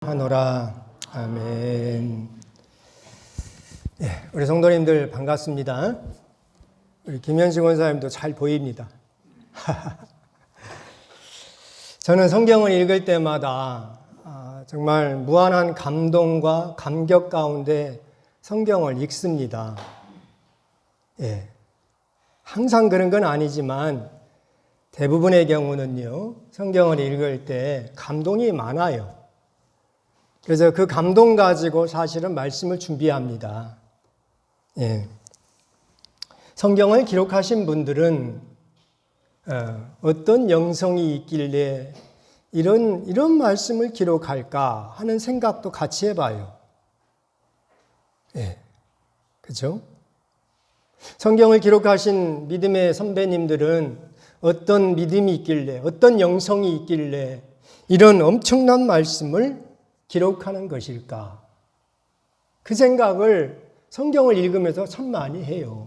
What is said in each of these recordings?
하노라. 아멘. 우리 성도님들 반갑습니다. 우리 김현식 원사님도 잘 보입니다. 저는 성경을 읽을 때마다 정말 무한한 감동과 감격 가운데 성경을 읽습니다. 항상 그런 건 아니지만 대부분의 경우는요, 성경을 읽을 때 감동이 많아요. 그래서 그 감동 가지고 사실은 말씀을 준비합니다. 성경을 기록하신 분들은 어떤 영성이 있길래 이런 말씀을 기록할까 하는 생각도 같이 해봐요. 그죠? 성경을 기록하신 믿음의 선배님들은 어떤 믿음이 있길래, 어떤 영성이 있길래 이런 엄청난 말씀을 기록하는 것일까? 그 생각을 성경을 읽으면서 참 많이 해요.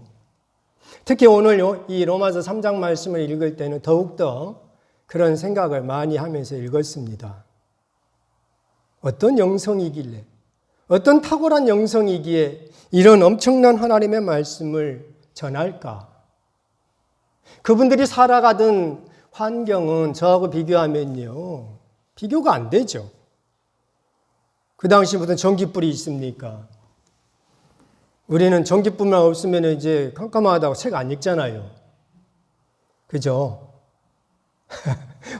특히 오늘 이 로마서 3장 말씀을 읽을 때는 더욱더 그런 생각을 많이 하면서 읽었습니다. 어떤 영성이길래, 어떤 탁월한 영성이기에 이런 엄청난 하나님의 말씀을 전할까? 그분들이 살아가던 환경은 저하고 비교하면요, 비교가 안 되죠. 그 당시 무슨 전기불이 있습니까? 우리는 전기불만 없으면 이제 깜깜하다고 책 안 읽잖아요. 그죠?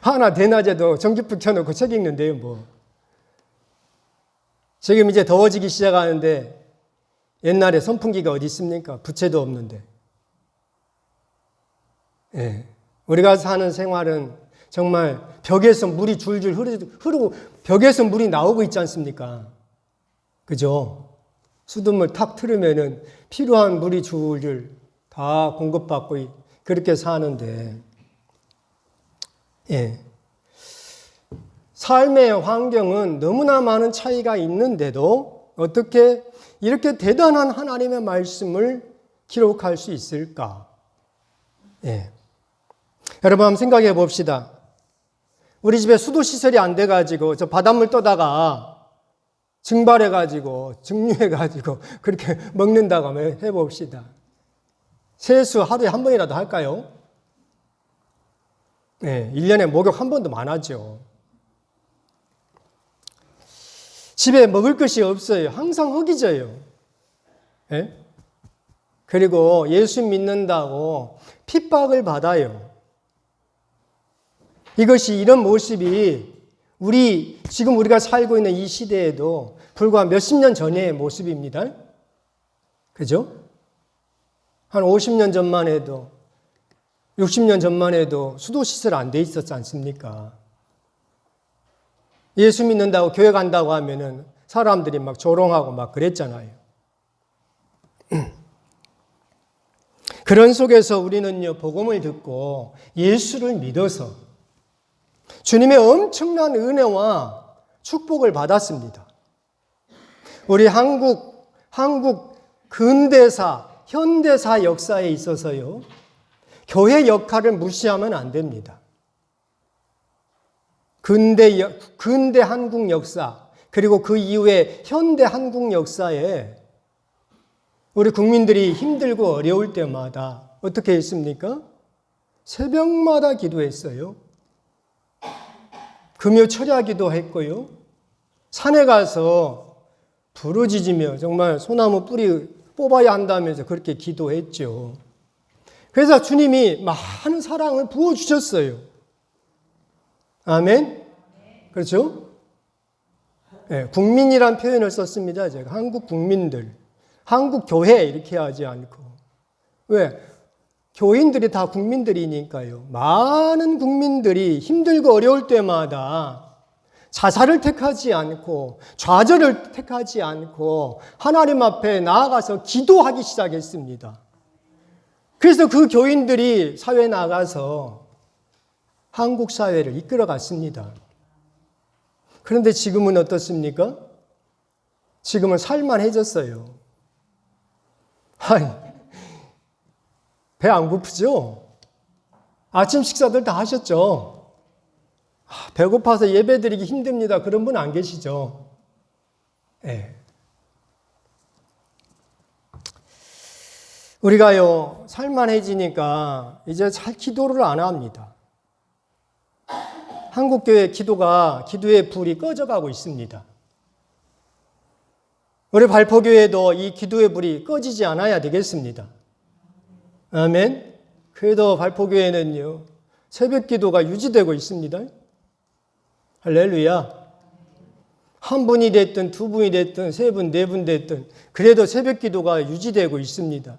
하나 대낮에도 전기불 켜놓고 책 읽는데요, 뭐. 지금 이제 더워지기 시작하는데 옛날에 선풍기가 어디 있습니까? 부채도 없는데. 우리가 사는 생활은 정말 벽에서 물이 줄줄 흐르고 벽에서 물이 나오고 있지 않습니까? 그죠? 수돗물 탁 틀으면은 필요한 물이 줄줄 다 공급받고 그렇게 사는데, 삶의 환경은 너무나 많은 차이가 있는데도 어떻게 이렇게 대단한 하나님의 말씀을 기록할 수 있을까? 여러분 한번 생각해 봅시다. 우리 집에 수도시설이 안 돼가지고 저 바닷물 떠다가 증발해가지고 증류해가지고 그렇게 먹는다고 한번 해봅시다. 세수 하루에 한 번이라도 할까요? 1년에 목욕 한 번도 안 하죠. 집에 먹을 것이 없어요. 항상 허기져요. 그리고 예수 믿는다고 핍박을 받아요. 이것이 이런 모습이 지금 우리가 살고 있는 이 시대에도 불과 몇십 년 전의 모습입니다. 그죠? 한 50년 전만 해도 60년 전만 해도 수도시설 안 돼 있었지 않습니까? 예수 믿는다고 교회 간다고 하면은 사람들이 막 조롱하고 막 그랬잖아요. 그런 속에서 우리는요, 복음을 듣고 예수를 믿어서 주님의 엄청난 은혜와 축복을 받았습니다. 우리 한국 근대사, 현대사 역사에 있어서요, 교회 역할을 무시하면 안 됩니다. 근대 한국 역사, 그리고 그 이후에 현대 한국 역사에 우리 국민들이 힘들고 어려울 때마다 어떻게 했습니까? 새벽마다 기도했어요. 금요 철야기도 했고요. 산에 가서 부르짖으며 정말 소나무 뿌리 뽑아야 한다면서 그렇게 기도했죠. 그래서 주님이 많은 사랑을 부어주셨어요. 아멘? 그렇죠? 국민이란 표현을 썼습니다. 제가 한국 국민들, 한국 교회 이렇게 하지 않고. 왜? 교인들이 다 국민들이니까요. 많은 국민들이 힘들고 어려울 때마다 자살을 택하지 않고 좌절을 택하지 않고 하나님 앞에 나아가서 기도하기 시작했습니다. 그래서 그 교인들이 사회에 나가서 한국 사회를 이끌어갔습니다. 그런데 지금은 어떻습니까? 지금은 살만해졌어요. 배 안 고프죠? 아침 식사들 다 하셨죠? 배고파서 예배드리기 힘듭니다. 그런 분 안 계시죠? 예. 우리가요, 살만해지니까 이제 잘 기도를 안 합니다. 한국교회 기도의 불이 꺼져가고 있습니다. 우리 발포교회도 이 기도의 불이 꺼지지 않아야 되겠습니다. 아멘. 그래도 발포교회는요, 새벽 기도가 유지되고 있습니다. 할렐루야. 한 분이 됐든 두 분이 됐든 세 분, 네 분 됐든 그래도 새벽 기도가 유지되고 있습니다.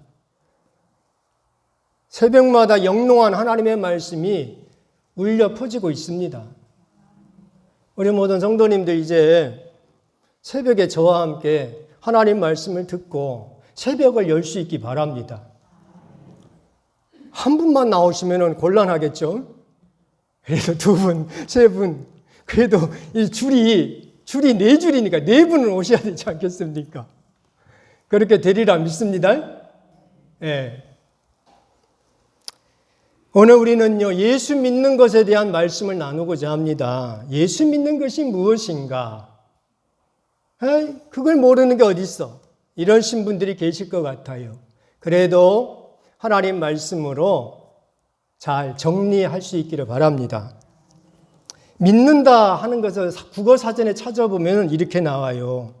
새벽마다 영롱한 하나님의 말씀이 울려 퍼지고 있습니다. 우리 모든 성도님들 이제 새벽에 저와 함께 하나님 말씀을 듣고 새벽을 열 수 있기 바랍니다. 한 분만 나오시면 곤란하겠죠? 그래도 두 분, 세 분, 그래도 이 줄이 네 줄이니까 네 분은 오셔야 되지 않겠습니까? 그렇게 되리라 믿습니다. 예. 오늘 우리는요, 예수 믿는 것에 대한 말씀을 나누고자 합니다. 예수 믿는 것이 무엇인가? 그걸 모르는 게 어디 있어? 이러신 분들이 계실 것 같아요. 그래도 하나님 말씀으로 잘 정리할 수 있기를 바랍니다. 믿는다 하는 것을 국어 사전에 찾아보면 이렇게 나와요.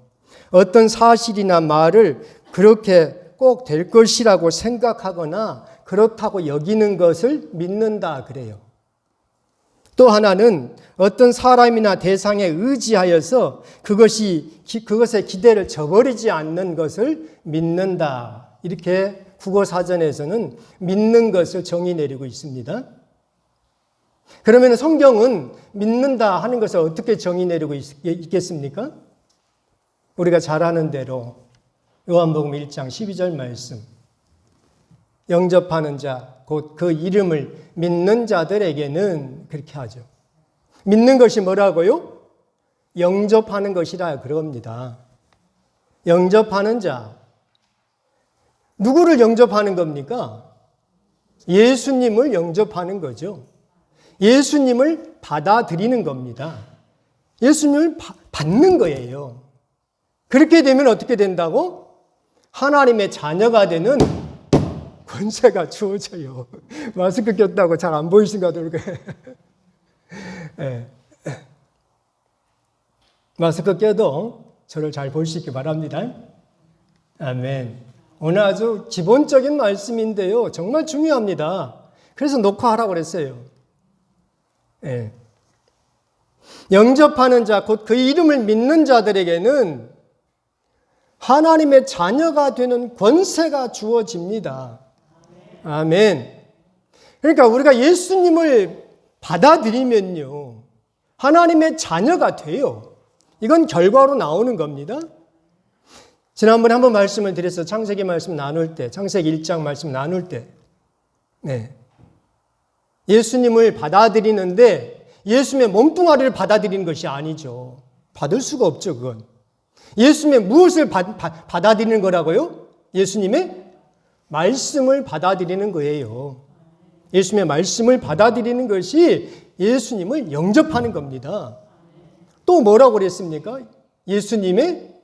어떤 사실이나 말을 그렇게 꼭 될 것이라고 생각하거나 그렇다고 여기는 것을 믿는다 그래요. 또 하나는 어떤 사람이나 대상에 의지하여서 그것의 기대를 저버리지 않는 것을 믿는다. 이렇게 국어사전에서는 믿는 것을 정의 내리고 있습니다. 그러면 성경은 믿는다 하는 것을 어떻게 정의 내리고 있겠습니까? 우리가 잘 아는 대로 요한복음 1장 12절 말씀. 영접하는 자, 곧 그 이름을 믿는 자들에게는 그렇게 하죠. 믿는 것이 뭐라고요? 영접하는 것이라 그럽니다. 영접하는 자. 누구를 영접하는 겁니까? 예수님을 영접하는 거죠. 예수님을 받아들이는 겁니다. 예수님을 받는 거예요. 그렇게 되면 어떻게 된다고? 하나님의 자녀가 되는 권세가 주어져요. 마스크 꼈다고 잘 안 보이신가 모르게. 네. 마스크 껴도 저를 잘 볼 수 있기 바랍니다. 아멘. 오늘 아주 기본적인 말씀인데요. 정말 중요합니다. 그래서 녹화하라고 그랬어요. 네. 영접하는 자, 곧 그 이름을 믿는 자들에게는 하나님의 자녀가 되는 권세가 주어집니다. 아멘. 그러니까 우리가 예수님을 받아들이면요, 하나님의 자녀가 돼요. 이건 결과로 나오는 겁니다. 지난번에 한번 말씀을 드렸어요. 창세기 말씀 나눌 때, 창세기 1장 말씀 나눌 때. 네. 예수님을 받아들이는데 예수님의 몸뚱아리를 받아들이는 것이 아니죠. 받을 수가 없죠, 그건. 예수님의 무엇을 받아들이는 거라고요? 예수님의 말씀을 받아들이는 거예요. 예수님의 말씀을 받아들이는 것이 예수님을 영접하는 겁니다. 또 뭐라고 그랬습니까? 예수님의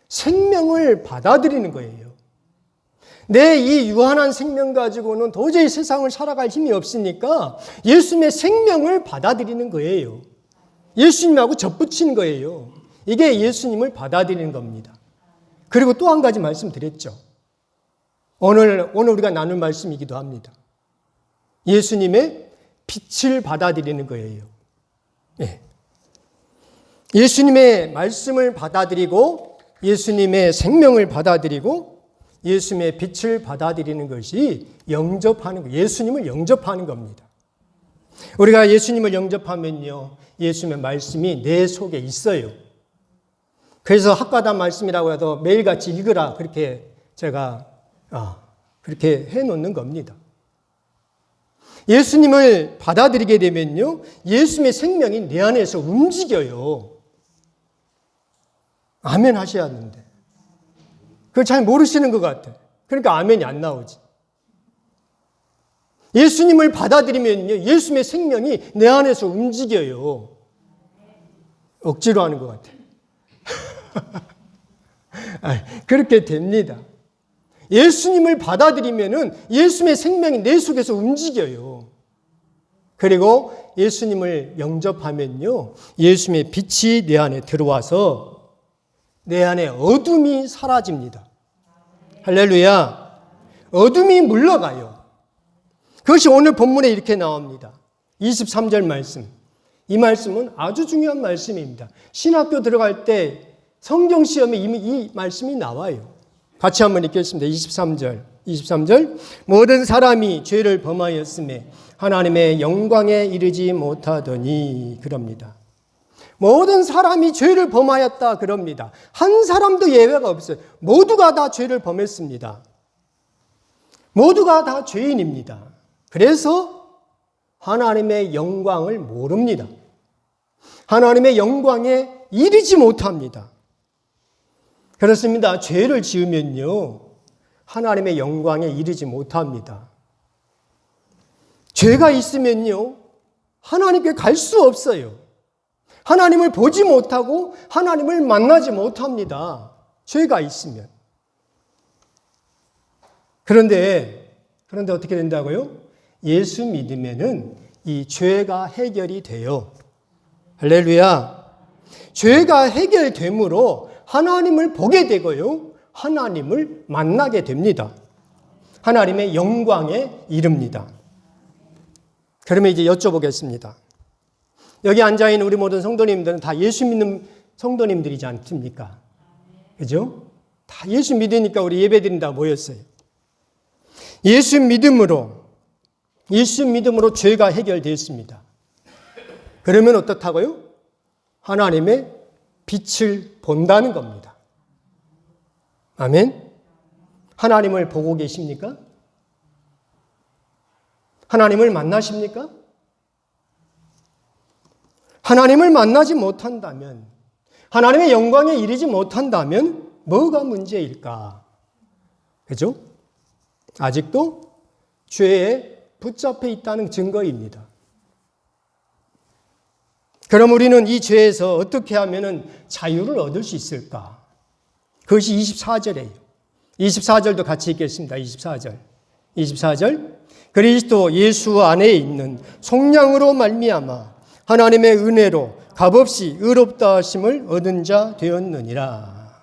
생명을 받아들이는 거예요. 내 이 유한한 생명 가지고는 도저히 세상을 살아갈 힘이 없으니까 예수님의 생명을 받아들이는 거예요. 예수님하고 접붙이는 거예요. 이게 예수님을 받아들이는 겁니다. 그리고 또 한 가지 말씀드렸죠. 오늘 우리가 나눌 말씀이기도 합니다. 예수님의 빛을 받아들이는 거예요. 예. 예수님의 말씀을 받아들이고 예수님의 생명을 받아들이고 예수님의 빛을 받아들이는 것이 영접하는 거예요. 예수님을 영접하는 겁니다. 우리가 예수님을 영접하면요, 예수님의 말씀이 내 속에 있어요. 그래서 학과다 말씀이라고 해도 매일같이 읽으라, 그렇게 제가 그렇게 해놓는 겁니다. 예수님을 받아들이게 되면요, 예수님의 생명이 내 안에서 움직여요. 아멘 하셔야 하는데 그걸 잘 모르시는 것 같아요. 그러니까 아멘이 안 나오지. 예수님을 받아들이면요, 예수님의 생명이 내 안에서 움직여요. 억지로 하는 것 같아요. 그렇게 됩니다. 예수님을 받아들이면은 예수님의 생명이 내 속에서 움직여요. 그리고 예수님을 영접하면요, 예수님의 빛이 내 안에 들어와서 내 안에 어둠이 사라집니다. 할렐루야. 어둠이 물러가요. 그것이 오늘 본문에 이렇게 나옵니다. 23절 말씀. 이 말씀은 아주 중요한 말씀입니다. 신학교 들어갈 때 성경 시험에 이미 이 말씀이 나와요. 같이 한번 읽겠습니다. 23절. 모든 사람이 죄를 범하였음에 하나님의 영광에 이르지 못하더니 그럽니다. 모든 사람이 죄를 범하였다 그럽니다. 한 사람도 예외가 없어요. 모두가 다 죄를 범했습니다. 모두가 다 죄인입니다. 그래서 하나님의 영광을 모릅니다. 하나님의 영광에 이르지 못합니다. 그렇습니다. 죄를 지으면요, 하나님의 영광에 이르지 못합니다. 죄가 있으면요, 하나님께 갈 수 없어요. 하나님을 보지 못하고 하나님을 만나지 못합니다. 죄가 있으면. 그런데 어떻게 된다고요? 예수 믿으면은 이 죄가 해결이 돼요. 할렐루야. 죄가 해결됨으로 하나님을 보게 되고요, 하나님을 만나게 됩니다. 하나님의 영광에 이릅니다. 그러면 이제 여쭤보겠습니다. 여기 앉아있는 우리 모든 성도님들은 다 예수 믿는 성도님들이지 않습니까? 그죠? 다 예수 믿으니까 우리 예배드린다 모였어요. 예수 믿음으로 죄가 해결되었습니다. 그러면 어떻다고요? 하나님의 빛을 본다는 겁니다. 아멘? 하나님을 보고 계십니까? 하나님을 만나십니까? 하나님을 만나지 못한다면, 하나님의 영광에 이르지 못한다면 뭐가 문제일까? 그죠? 아직도 죄에 붙잡혀 있다는 증거입니다. 그럼 우리는 이 죄에서 어떻게 하면 자유를 얻을 수 있을까? 그것이 24절이에요. 24절도 같이 읽겠습니다. 24절. 그리스도 예수 안에 있는 속량으로 말미암아 하나님의 은혜로 값없이 의롭다 하심을 얻은 자 되었느니라.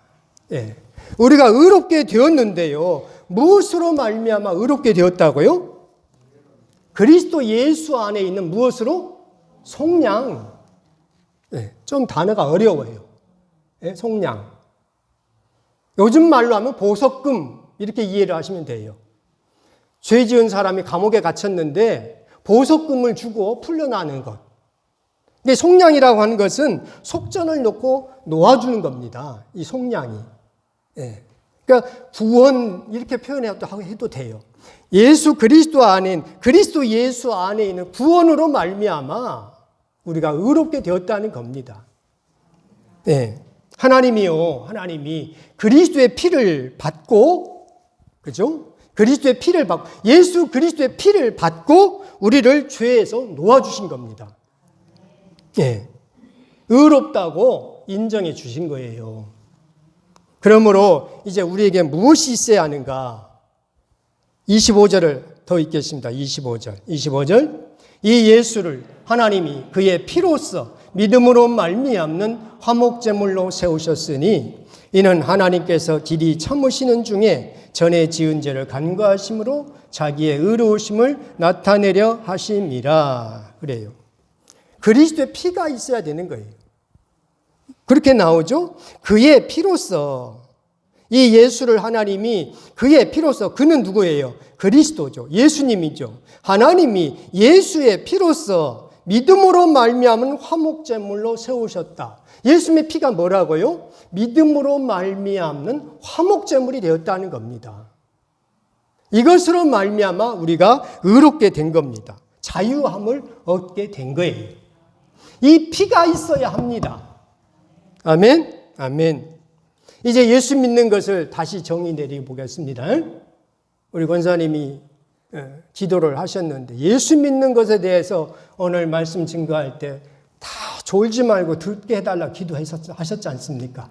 예. 우리가 의롭게 되었는데요, 무엇으로 말미암아 의롭게 되었다고요? 그리스도 예수 안에 있는 무엇으로? 속량. 예. 좀 단어가 어려워요. 예. 속량. 요즘 말로 하면 보석금, 이렇게 이해를 하시면 돼요. 죄 지은 사람이 감옥에 갇혔는데 보석금을 주고 풀려나는 것. 근데 속량이라고 하는 것은 속전을 놓고 놓아주는 겁니다. 이 속량이. 예. 그러니까 구원, 이렇게 표현해도 돼요. 그리스도 예수 안에 있는 구원으로 말미암아 우리가 의롭게 되었다는 겁니다. 예. 하나님이 그리스도의 피를 받고, 그죠? 예수 그리스도의 피를 받고 우리를 죄에서 놓아주신 겁니다. 예. 의롭다고 인정해 주신 거예요. 그러므로 이제 우리에게 무엇이 있어야 하는가? 25절을 더 읽겠습니다. 25절. 이 예수를 하나님이 그의 피로써 믿음으로 말미암는 화목제물로 세우셨으니 이는 하나님께서 길이 참으시는 중에 전에 지은 죄를 간과하심으로 자기의 의로우심을 나타내려 하심이라. 그래요. 그리스도의 피가 있어야 되는 거예요. 그렇게 나오죠? 그의 피로써, 이 예수를 하나님이 그의 피로써, 그는 누구예요? 그리스도죠. 예수님이죠. 하나님이 예수의 피로써 믿음으로 말미암은 화목제물로 세우셨다. 예수님의 피가 뭐라고요? 믿음으로 말미암는 화목제물이 되었다는 겁니다. 이것으로 말미암아 우리가 의롭게 된 겁니다. 자유함을 얻게 된 거예요. 이 피가 있어야 합니다. 아멘? 아멘. 이제 예수 믿는 것을 다시 정의 내리고 보겠습니다. 우리 권사님이 기도를 하셨는데 예수 믿는 것에 대해서 오늘 말씀 증거할 때 다 졸지 말고 듣게 해달라 기도하셨지 않습니까?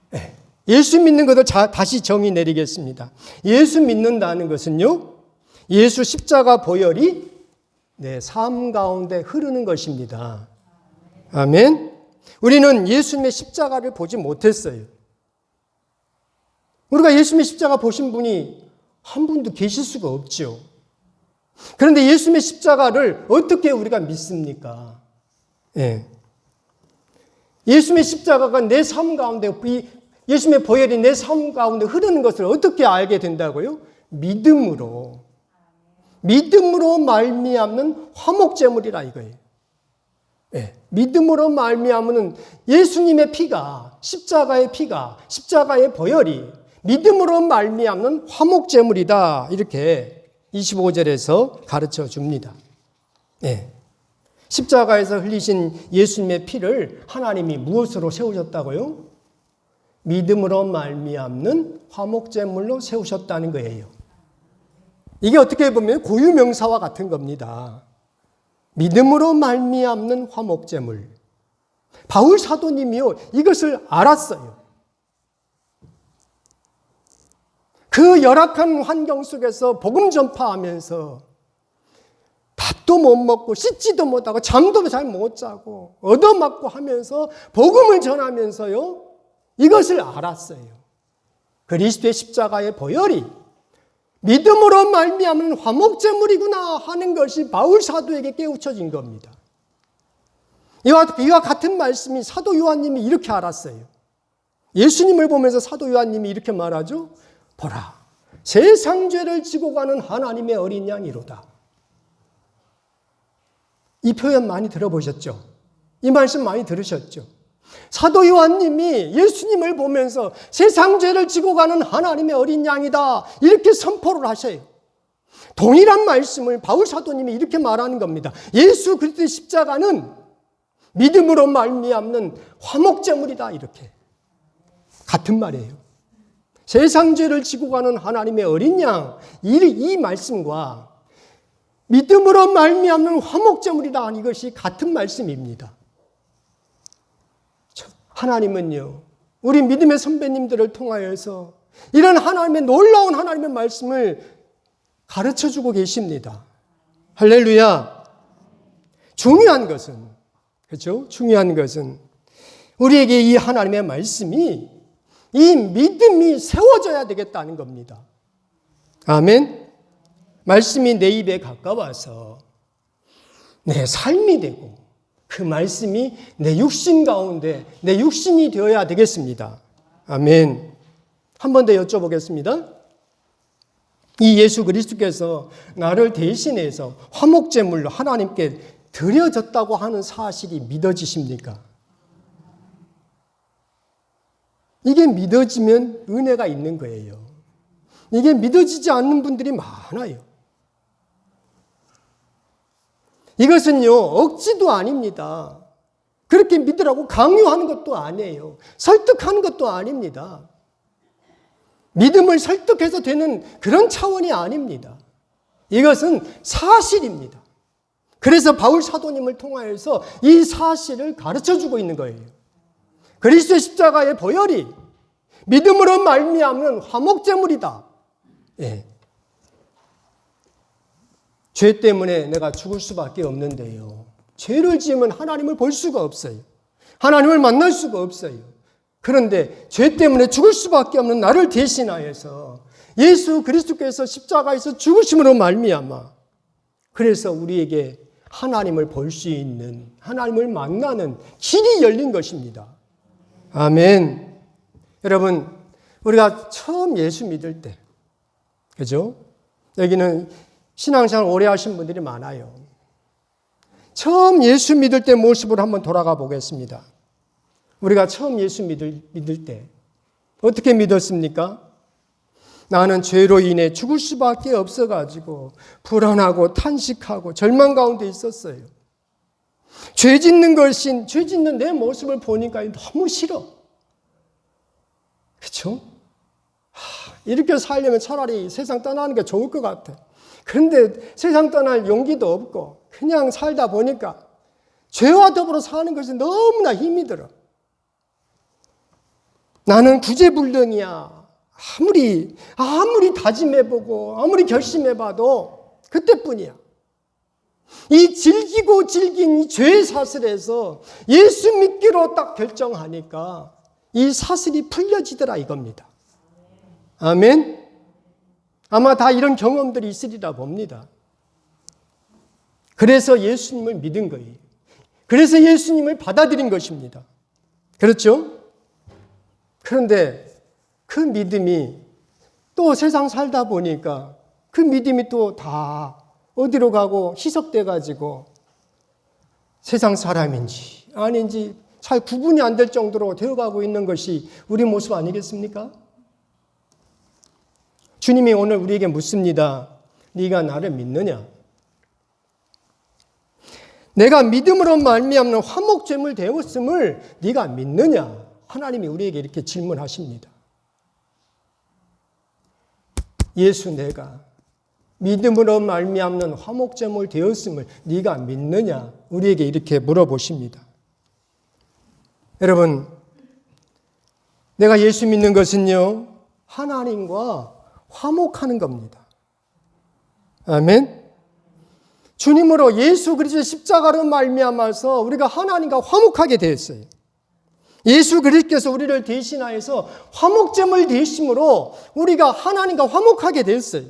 네. 예수 믿는 것을 다시 정의 내리겠습니다. 예수 믿는다는 것은요, 예수 십자가 보혈이 내 삶 가운데 흐르는 것입니다. 아멘. 우리는 예수님의 십자가를 보지 못했어요. 우리가 예수님의 십자가 보신 분이 한 분도 계실 수가 없죠. 그런데 예수님의 십자가를 어떻게 우리가 믿습니까? 예. 예수님의 십자가가 내 삶 가운데, 예수님의 보혈이 내 삶 가운데 흐르는 것을 어떻게 알게 된다고요? 믿음으로. 믿음으로 말미암는 화목제물이라 이거예요. 예. 믿음으로 말미암는 예수님의 피가, 십자가의 피가, 십자가의 보혈이 믿음으로 말미암는 화목제물이다. 이렇게 25절에서 가르쳐 줍니다. 예. 십자가에서 흘리신 예수님의 피를 하나님이 무엇으로 세우셨다고요? 믿음으로 말미암는 화목제물로 세우셨다는 거예요. 이게 어떻게 보면 고유명사와 같은 겁니다. 믿음으로 말미암는 화목제물. 바울 사도님이요, 이것을 알았어요. 그 열악한 환경 속에서 복음 전파하면서 밥도 못 먹고 씻지도 못하고 잠도 잘 못 자고 얻어맞고 하면서 복음을 전하면서요, 이것을 알았어요. 그리스도의 십자가의 보혈이 믿음으로 말미암는 화목제물이구나 하는 것이 바울 사도에게 깨우쳐진 겁니다. 이와 같은 말씀이 사도 요한님이 이렇게 알았어요. 예수님을 보면서 사도 요한님이 이렇게 말하죠. 보라, 세상 죄를 지고 가는 하나님의 어린 양이로다. 이 표현 많이 들어보셨죠? 이 말씀 많이 들으셨죠? 사도 요한님이 예수님을 보면서 세상 죄를 지고 가는 하나님의 어린 양이다, 이렇게 선포를 하셔요. 동일한 말씀을 바울 사도님이 이렇게 말하는 겁니다. 예수 그리스도의 십자가는 믿음으로 말미암는 화목제물이다, 이렇게. 같은 말이에요. 세상 죄를 지고 가는 하나님의 어린 양, 이 말씀과 믿음으로 말미암는 화목제물이다, 이것이 같은 말씀입니다. 하나님은요, 우리 믿음의 선배님들을 통하여서 이런 하나님의 놀라운 하나님의 말씀을 가르쳐주고 계십니다. 할렐루야. 중요한 것은, 그렇죠? 중요한 것은 우리에게 이 하나님의 말씀이, 이 믿음이 세워져야 되겠다는 겁니다. 아멘. 말씀이 내 입에 가까워서 내 삶이 되고 그 말씀이 내 육신 가운데 내 육신이 되어야 되겠습니다. 아멘. 한 번 더 여쭤보겠습니다. 이 예수 그리스도께서 나를 대신해서 화목제물로 하나님께 드려졌다고 하는 사실이 믿어지십니까? 이게 믿어지면 은혜가 있는 거예요. 이게 믿어지지 않는 분들이 많아요. 이것은요, 억지도 아닙니다. 그렇게 믿으라고 강요하는 것도 아니에요. 설득하는 것도 아닙니다. 믿음을 설득해서 되는 그런 차원이 아닙니다. 이것은 사실입니다. 그래서 바울 사도님을 통하여서 이 사실을 가르쳐주고 있는 거예요. 그리스도의 십자가의 보혈이 믿음으로 말미암는 화목제물이다. 예. 죄 때문에 내가 죽을 수밖에 없는데요. 죄를 지으면 하나님을 볼 수가 없어요. 하나님을 만날 수가 없어요. 그런데 죄 때문에 죽을 수밖에 없는 나를 대신하여서 예수 그리스도께서 십자가에서 죽으심으로 말미암아, 그래서 우리에게 하나님을 볼 수 있는, 하나님을 만나는 길이 열린 것입니다. 아멘. 여러분, 우리가 처음 예수 믿을 때, 그죠? 여기는 신앙생활 오래 하신 분들이 많아요. 처음 예수 믿을 때 모습으로 한번 돌아가 보겠습니다. 우리가 처음 예수 믿을 때 어떻게 믿었습니까? 나는 죄로 인해 죽을 수밖에 없어가지고 불안하고 탄식하고 절망 가운데 있었어요. 죄 짓는 내 모습을 보니까 너무 싫어. 그렇죠? 이렇게 살려면 차라리 세상 떠나는 게 좋을 것 같아. 그런데 세상 떠날 용기도 없고 그냥 살다 보니까 죄와 더불어 사는 것이 너무나 힘이 들어. 나는 구제불능이야. 아무리 다짐해보고 아무리 결심해봐도 그때뿐이야. 이 질기고 질긴 이 죄의 사슬에서 예수 믿기로 딱 결정하니까 이 사슬이 풀려지더라 이겁니다. 아멘. 아마 다 이런 경험들이 있으리라 봅니다. 그래서 예수님을 믿은 거예요. 그래서 예수님을 받아들인 것입니다. 그렇죠? 그런데 그 믿음이 또 세상 살다 보니까 그 믿음이 또 다 어디로 가고 희석돼 가지고 세상 사람인지 아닌지 잘 구분이 안 될 정도로 되어가고 있는 것이 우리 모습 아니겠습니까? 주님이 오늘 우리에게 묻습니다. 네가 나를 믿느냐? 내가 믿음으로 말미암는 화목제물 되었음을 네가 믿느냐? 하나님이 우리에게 이렇게 질문하십니다. 예수 내가 믿음으로 말미암는 화목제물 되었음을 네가 믿느냐? 우리에게 이렇게 물어보십니다. 여러분, 내가 예수 믿는 것은요, 하나님과 화목하는 겁니다. 아멘. 주님으로 예수 그리스도의 십자가로 말미암아서 우리가 하나님과 화목하게 되었어요. 예수 그리스도께서 우리를 대신하여서 화목제물 되심으로 우리가 하나님과 화목하게 되었어요.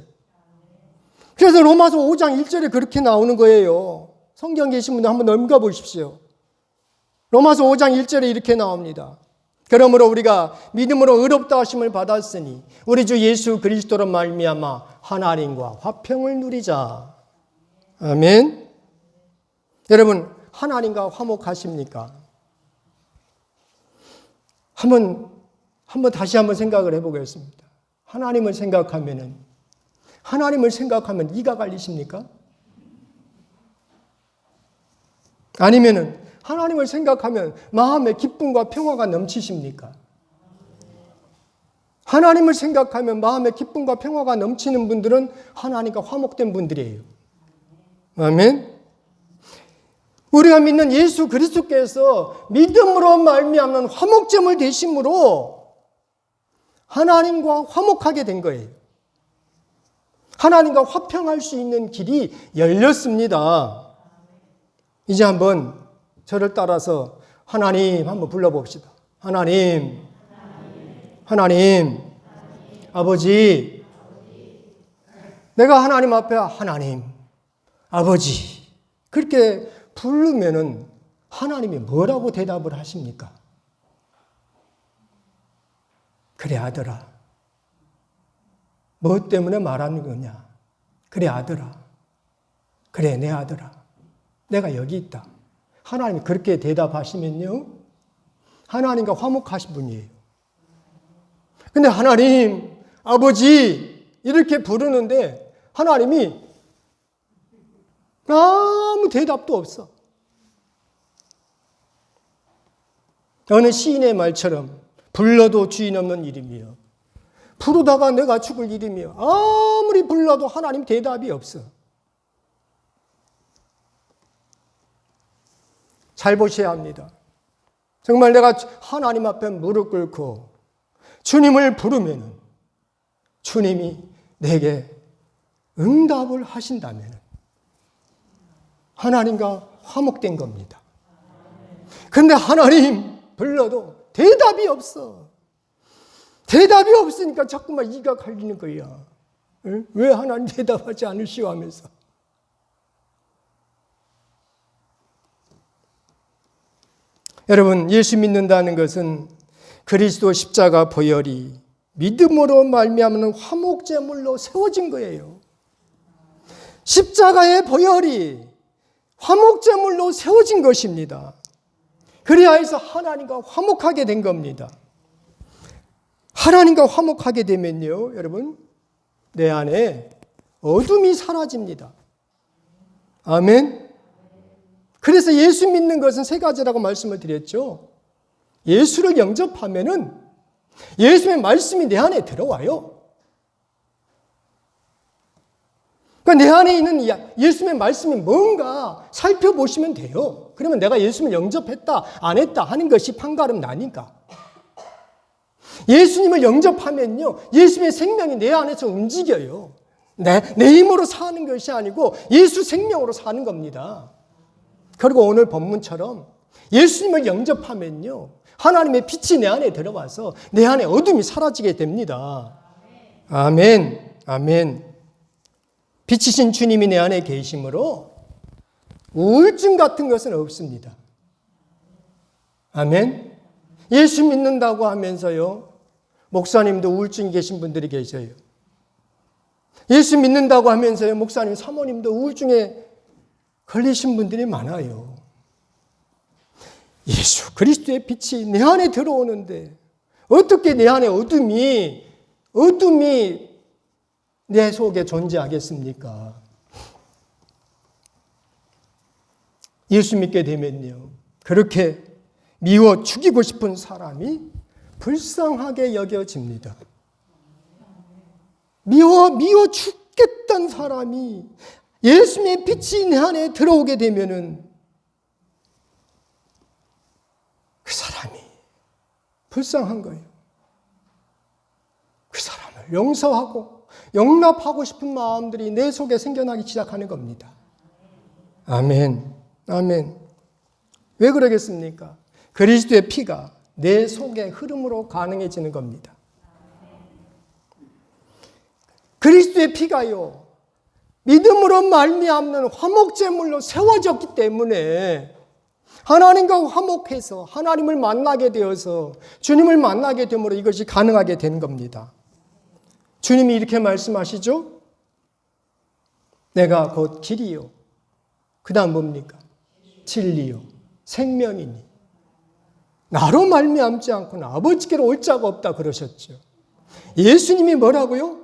그래서 로마서 5장 1절에 그렇게 나오는 거예요. 성경 계신 분들 한번 넘겨 보십시오. 로마서 5장 1절에 이렇게 나옵니다. 그러므로 우리가 믿음으로 의롭다 하심을 받았으니 우리 주 예수 그리스도로 말미암아 하나님과 화평을 누리자. 아멘. 여러분, 하나님과 화목하십니까? 다시 한번 생각을 해보겠습니다. 하나님을 생각하면 이가 갈리십니까? 아니면은 하나님을 생각하면 마음에 기쁨과 평화가 넘치십니까? 하나님을 생각하면 마음에 기쁨과 평화가 넘치는 분들은 하나님과 화목된 분들이에요. 아멘. 우리가 믿는 예수 그리스도께서 믿음으로 말미암는 화목제물 되심으로 하나님과 화목하게 된 거예요. 하나님과 화평할 수 있는 길이 열렸습니다. 이제 한번 저를 따라서 하나님 한번 불러봅시다. 하나님, 아버지. 내가 하나님 앞에 하나님, 아버지 그렇게 부르면은 하나님이 뭐라고 대답을 하십니까? 그래 아들아. 뭐 때문에 말하는 거냐? 그래 아들아. 그래 내 아들아. 내가 여기 있다. 하나님이 그렇게 대답하시면요, 하나님과 화목하신 분이에요. 근데 하나님, 아버지 이렇게 부르는데 하나님이 아무 대답도 없어. 어느 시인의 말처럼 불러도 주인 없는 이름이요, 부르다가 내가 죽을 이름이요, 아무리 불러도 하나님 대답이 없어. 잘 보셔야 합니다. 정말 내가 하나님 앞에 무릎 꿇고 주님을 부르면 주님이 내게 응답을 하신다면 하나님과 화목된 겁니다. 그런데 하나님 불러도 대답이 없어. 대답이 없으니까 자꾸만 이가 갈리는 거야. 왜 하나님 대답하지 않으시오 하면서. 여러분, 예수 믿는다는 것은 그리스도 십자가 보혈이 믿음으로 말미암는 화목제물로 세워진 거예요. 십자가의 보혈이 화목제물로 세워진 것입니다. 그리하여서 하나님과 화목하게 된 겁니다. 하나님과 화목하게 되면요, 여러분, 내 안에 어둠이 사라집니다. 아멘. 그래서 예수 믿는 것은 세 가지라고 말씀을 드렸죠. 예수를 영접하면은 예수의 말씀이 내 안에 들어와요. 그러니까 내 안에 있는 예수의 말씀이 뭔가 살펴보시면 돼요. 그러면 내가 예수를 영접했다, 안 했다 하는 것이 판가름 나니까. 예수님을 영접하면요, 예수님의 생명이 내 안에서 움직여요. 내 힘으로 사는 것이 아니고 예수 생명으로 사는 겁니다. 그리고 오늘 본문처럼 예수님을 영접하면요, 하나님의 빛이 내 안에 들어와서 내 안에 어둠이 사라지게 됩니다. 아멘, 아멘. 빛이신 주님이 내 안에 계심으로 우울증 같은 것은 없습니다. 아멘. 예수 믿는다고 하면서요, 목사님도 우울증이 계신 분들이 계셔요. 예수 믿는다고 하면서요, 목사님, 사모님도 우울증에 걸리신 분들이 많아요. 예수 그리스도의 빛이 내 안에 들어오는데 어떻게 내 안에 어둠이 내 속에 존재하겠습니까? 예수 믿게 되면요, 그렇게 미워 죽이고 싶은 사람이 불쌍하게 여겨집니다. 미워 죽겠던 사람이 예수님의 빛이 내 안에 들어오게 되면은 그 사람이 불쌍한 거예요. 그 사람을 용서하고 용납하고 싶은 마음들이 내 속에 생겨나기 시작하는 겁니다. 아멘, 아멘. 왜 그러겠습니까? 그리스도의 피가 내 속에 흐름으로 가능해지는 겁니다. 그리스도의 피가요, 믿음으로 말미암는 화목제물로 세워졌기 때문에 하나님과 화목해서 하나님을 만나게 되어서 주님을 만나게 됨으로 이것이 가능하게 된 겁니다. 주님이 이렇게 말씀하시죠? 내가 곧 길이요, 그 다음 뭡니까? 진리요, 생명이니 나로 말미암지 않고는 아버지께로 올 자가 없다 그러셨죠. 예수님이 뭐라고요?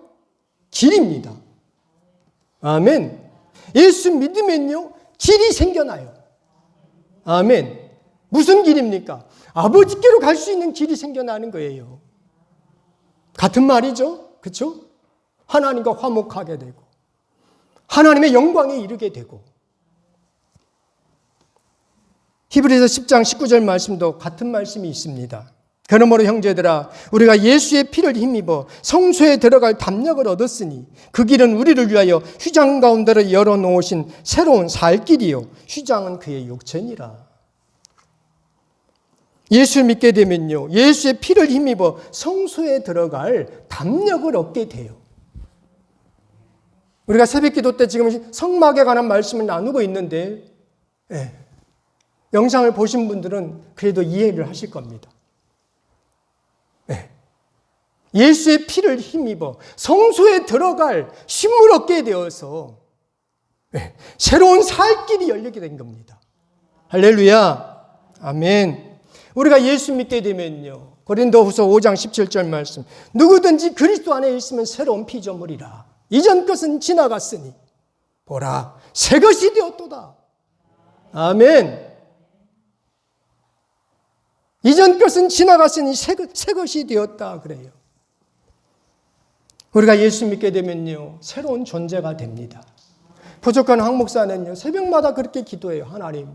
길입니다. 아멘. 예수 믿으면요, 길이 생겨나요. 아멘. 무슨 길입니까? 아버지께로 갈 수 있는 길이 생겨나는 거예요. 같은 말이죠. 그렇죠? 하나님과 화목하게 되고 하나님의 영광에 이르게 되고. 히브리서 10장 19절 말씀도 같은 말씀이 있습니다. 그러므로 형제들아, 우리가 예수의 피를 힘입어 성소에 들어갈 담력을 얻었으니 그 길은 우리를 위하여 휘장 가운데로 열어놓으신 새로운 살 길이요, 휘장은 그의 육체니라. 예수를 믿게 되면요, 예수의 피를 힘입어 성소에 들어갈 담력을 얻게 돼요. 우리가 새벽기도 때 지금 성막에 관한 말씀을 나누고 있는데, 영상을 보신 분들은 그래도 이해를 하실 겁니다. 예수의 피를 힘입어 성소에 들어갈 힘을 얻게 되어서 새로운 살 길이 열리게 된 겁니다. 할렐루야. 아멘. 우리가 예수 믿게 되면요, 고린도후서 5장 17절 말씀, 누구든지 그리스도 안에 있으면 새로운 피조물이라. 이전 것은 지나갔으니 보라, 새 것이 되었도다. 아멘. 이전 것은 지나갔으니 새 것이 되었다 그래요. 우리가 예수 믿게 되면요, 새로운 존재가 됩니다. 부족한 황 목사는요, 새벽마다 그렇게 기도해요. 하나님,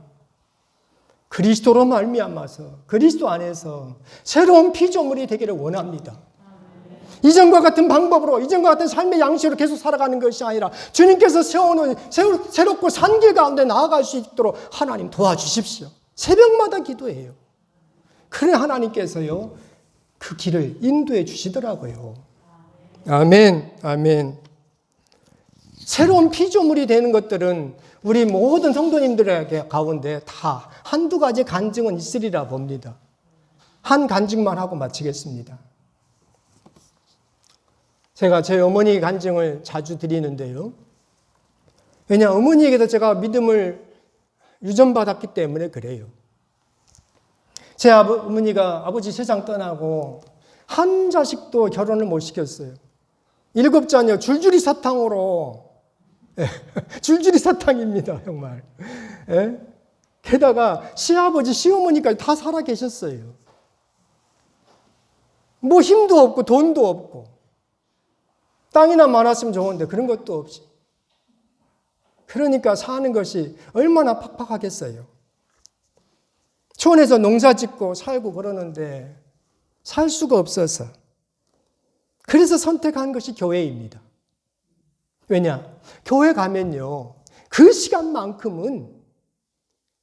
그리스도로 말미암아서 그리스도 안에서 새로운 피조물이 되기를 원합니다. 이전과 같은 방법으로, 이전과 같은 삶의 양식으로 계속 살아가는 것이 아니라 주님께서 세워놓은 새롭고 산 길 가운데 나아갈 수 있도록 하나님 도와주십시오. 새벽마다 기도해요. 그래 하나님께서요, 그 길을 인도해 주시더라고요. 아멘, 아멘. 새로운 피조물이 되는 것들은 우리 모든 성도님들에게 가운데 다 한두 가지 간증은 있으리라 봅니다. 한 간증만 하고 마치겠습니다. 제가 제 어머니 간증을 자주 드리는데요. 왜냐, 어머니에게서 제가 믿음을 유전받았기 때문에 그래요. 제 어머니가 아버지 세상 떠나고 한 자식도 결혼을 못 시켰어요. 7자녀 줄줄이 사탕으로, 줄줄이 사탕입니다, 정말. 게다가 시아버지, 시어머니까지 다 살아 계셨어요. 뭐 힘도 없고 돈도 없고 땅이나 많았으면 좋은데 그런 것도 없이. 그러니까 사는 것이 얼마나 팍팍하겠어요. 촌에서 농사 짓고 살고 그러는데 살 수가 없어서 그래서 선택한 것이 교회입니다. 왜냐? 교회 가면요, 그 시간만큼은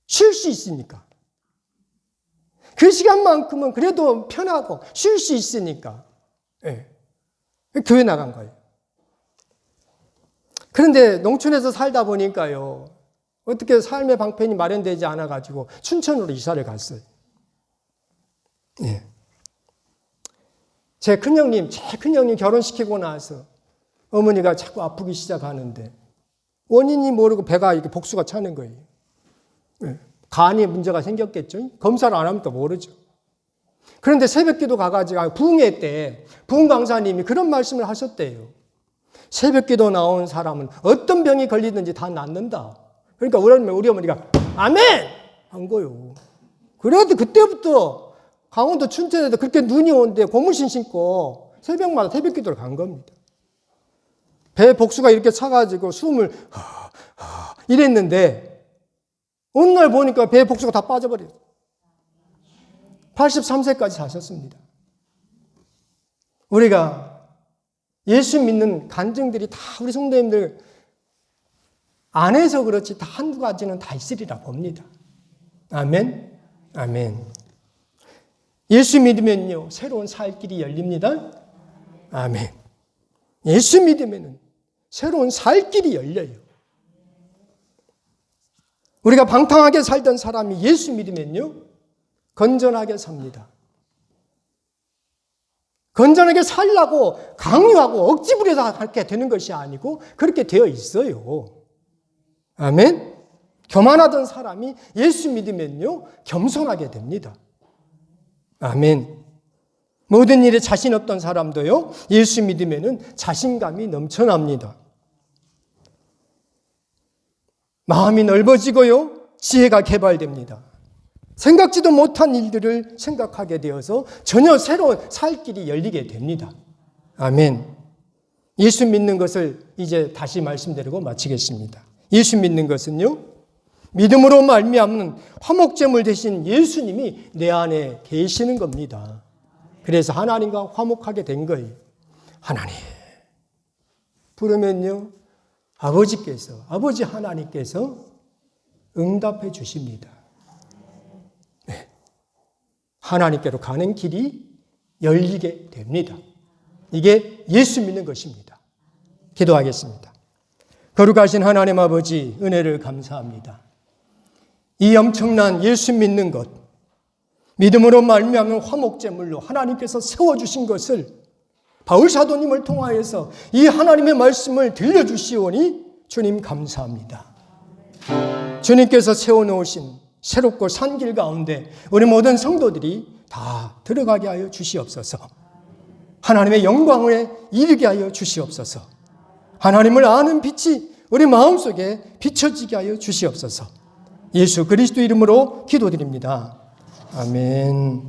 쉴 수 있으니까. 그 시간만큼은 그래도 편하고 쉴 수 있으니까. 예. 교회 나간 거예요. 그런데 농촌에서 살다 보니까요, 어떻게 삶의 방편이 마련되지 않아가지고 춘천으로 이사를 갔어요. 예. 제 큰형님 결혼시키고 나서 어머니가 자꾸 아프기 시작하는데 원인이 모르고 배가 이렇게 복수가 차는 거예요. 예. 간이 문제가 생겼겠죠. 검사를 안 하면 또 모르죠. 그런데 새벽기도 가가지고 부흥회 때 부흥 강사님이 그런 말씀을 하셨대요. 새벽기도 나온 사람은 어떤 병이 걸리든지 다 낫는다. 그러니까 우리 어머니가 아멘! 한 거요. 그래도 그때부터 강원도 춘천에도 그렇게 눈이 오는데 고무신 신고 새벽마다 새벽기도를 간 겁니다. 배 복수가 이렇게 차가지고 숨을 이랬는데 어느 날 보니까 배 복수가 다 빠져버려요. 83세까지 사셨습니다. 우리가 예수 믿는 간증들이 다 우리 성도님들 안에서 그렇지 다 한두 가지는 다 있으리라 봅니다. 아멘. 아멘. 예수 믿으면요, 새로운 살 길이 열립니다. 아멘. 예수 믿으면 새로운 살 길이 열려요. 우리가 방탕하게 살던 사람이 예수 믿으면요, 건전하게 삽니다. 건전하게 살라고 강요하고 억지 부려서 그렇게 되는 것이 아니고 그렇게 되어 있어요. 아멘. 교만하던 사람이 예수 믿으면요, 겸손하게 됩니다. 아멘. 모든 일에 자신 없던 사람도요, 예수 믿으면은 자신감이 넘쳐납니다. 마음이 넓어지고요, 지혜가 개발됩니다. 생각지도 못한 일들을 생각하게 되어서 전혀 새로운 살 길이 열리게 됩니다. 아멘. 예수 믿는 것을 이제 다시 말씀드리고 마치겠습니다. 예수 믿는 것은요, 믿음으로 말미암는 화목제물 대신 예수님이 내 안에 계시는 겁니다. 그래서 하나님과 화목하게 된 거예요. 하나님 부르면요, 아버지 하나님께서 응답해 주십니다. 네. 하나님께로 가는 길이 열리게 됩니다. 이게 예수 믿는 것입니다. 기도하겠습니다. 거룩하신 하나님 아버지, 은혜를 감사합니다. 이 엄청난 예수 믿는 것, 믿음으로 말미암은 화목제물로 하나님께서 세워주신 것을 바울 사도님을 통하여서 이 하나님의 말씀을 들려주시오니 주님 감사합니다. 주님께서 세워놓으신 새롭고 산 길 가운데 우리 모든 성도들이 다 들어가게 하여 주시옵소서. 하나님의 영광에 이르게 하여 주시옵소서. 하나님을 아는 빛이 우리 마음속에 비춰지게 하여 주시옵소서. 예수 그리스도 이름으로 기도드립니다. 아멘.